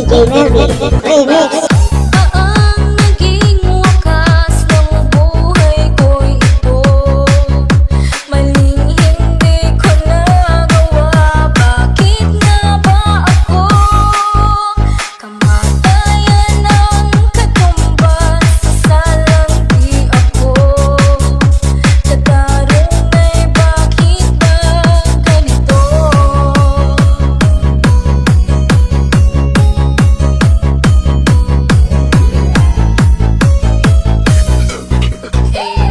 DJ Melvin Remix. Ang naging wakas ng buhay ko'y ito. Maling hindi ko nagawa. Bakit nga ba ako? Kamatayan ang katumbas sa salang di ako. Tatarong ay bakit ba ganito?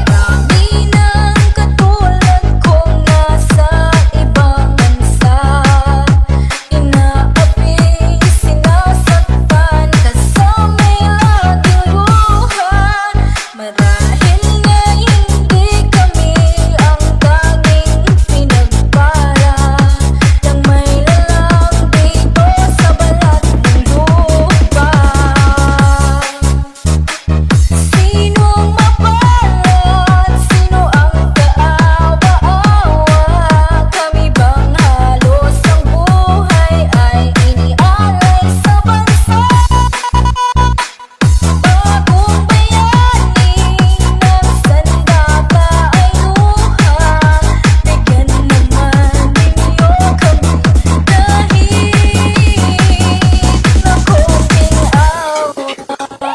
Rami ng katulad kong nasa ibang bansa. Inaapi, sinasaktan, kasama'y laging buhat. Marahil nga hindi kami ang tanging pinagpala ng may lalang dito sa balat ng lupa. Sino ang mapalad? Sino ang kaawa-awa? Kami bang halos ang buhay ay inialay sa bansa? Bagong bayani ng sandata ay luha. Bigyan naman ninyo kami kahit na konting awa.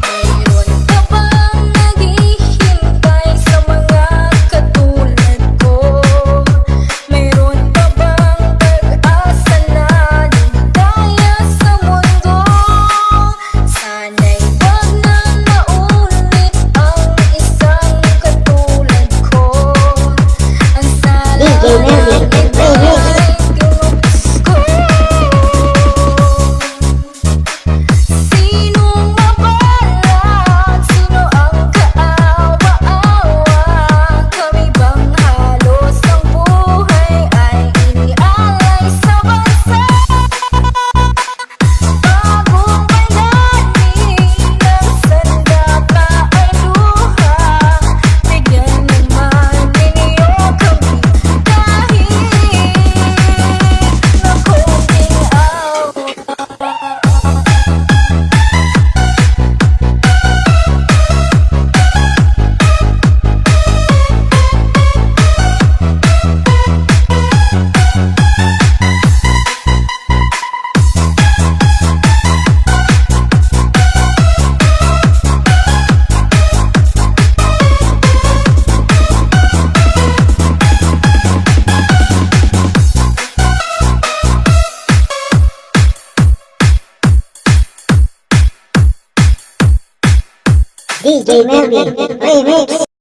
Mayroon ka bang naghihintay sa mga katulad ko? Mayroon ka bang pag-asa na ligaya sa mundo? Sana'y wag na maulit ang isang katulad ko. Ang sala DJ Melvin Remix. ay ginubos ko. Sinong mapalad? Sino ang kaawa-awa? Kami bang halos ang buhay ay inialay sa bansa? Bagong bayani ng sandata ay luha. Bigyan naman ninyo kami kahit na konting awa. DJ Melvin Remix.